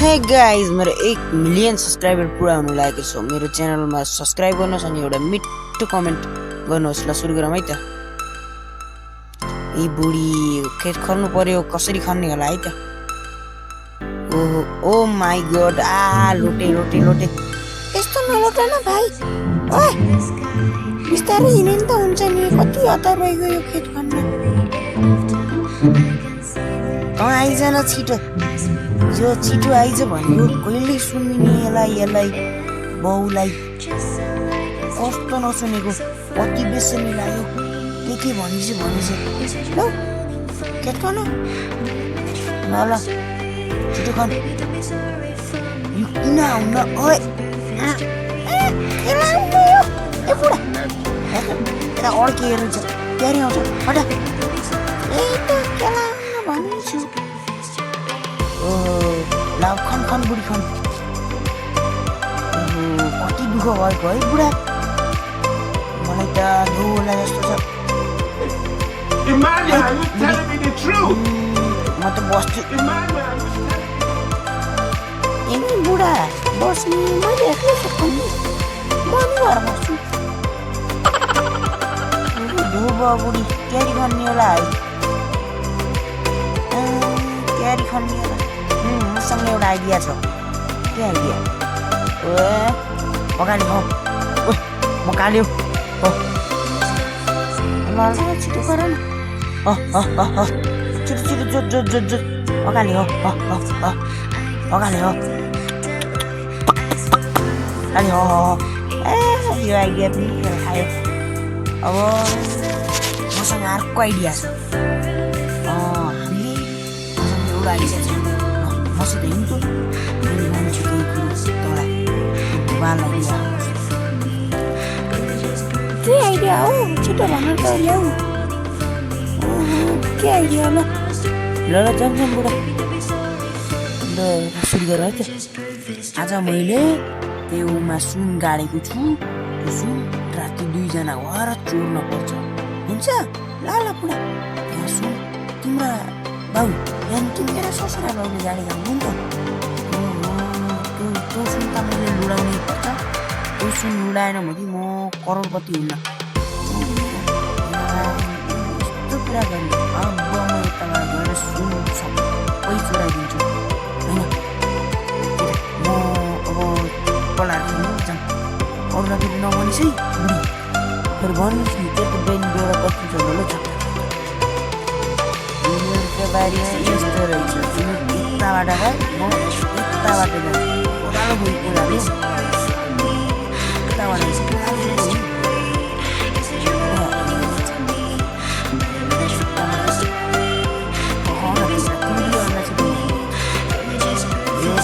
Hey guys मेरो 1 million subscriber पुरा हुन लागेको छ। मेरो च्यानलमा सब्सक्राइब गर्नुहोस् अनि एउटा मिठो कमेन्ट गर्नुहोस्। ल सुरु गरौँ है त। ए बुढी खेत खन्नु पर्यो, कसरी खन्ने होला है त। ओहो ओ माई गॉड, लोटे लोटे लोटे। यस्तो नलोट न भाइ, ओए बिस्तारै हिँड्नु त हुन्छ नि। कति हतार भइगयो यो खेत खन्न। आइज न छिटो, यो छिटो आइज भनेको कहिले सुन्ने यसलाई बाउलाई। कस्तो नसुनेको, कति बेसनी लाग्यो। के भनिसु ल खेत खन ल छिटो खन। यो किन आउन ओए ए बुढा यता अड्किएर छ, क्यारी आउँछ हटा। ए त केला भनिन्छु। लाउ खन खन बुढी खन। कति दुःख भएको है बुढा, मलाई त धोला जस्तो छ। म त बस्छु। ए बुढा बस्ने, मैले एक्लै सक्नु म नि घर बस्छु। धोब बुढी क्यारी खन्ने होला है, क्यारी खन्ने होला। मसँग एउटा आइडिया छ। के आइडिया? पकाली हो मकाल्यो हो। ल छिटो गर न। छिटो छिटो जोत जोत जोत जोत पकाली हो पकाली हो अलि हो। ए यो आइडिया पनि खायो। अब मसँग अर्को आइडिया छ। हामीले मसँग एउटा आइडिया छ। मसित हिँड्छु, मैले मान्छु केही कुरो तँलाई बाललाई के आइडिया हो? छिटो भन त ल्याऊ। के आइडिया ल ल जान्छौँ बुढा। ल सुरु गर है त। आज मैले त्योमा सुन गाडेको छु। त्यो सुन राति 2 जना भएर चोर्न पर्छ, हुन्छ? ल ल बुढा, त्यहाँ सुन तिम्रा बाउ यहाँ मेरा ससुरा बाउले गाडेका हुन् नि त। त्यो सुन त मैले लुडाउनै पर्छ। त्यो सुन लुडाएन भने म करोडपति हुन्न। यस्तो कुरा गर्ने। अब म यताबाट गएर सुन सबै चोराइदिन्छु होइन। म अब पलाएर जाउँ। अरूलाई फेरि नभनिस् है बुढी, फेरि भन्नुहोस् नि त्यसको बेनी बेहोरा कति छ ल छ। दुनियाँको बारेमा यस्तो रहेछ। तिमी यताबाट गए, म यताबाट जान्छु। ओह्रालो भुइँ ओह्रालो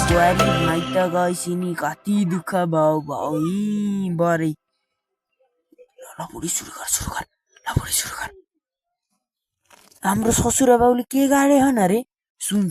बुहारी माइत गएपछि नि कति दुःख भाउ यी बरै। ल बुढी सुरु गर ल बुढी सुरु गर। हाम्रो ससुरा बाउले के गाडे हन अरे? सुन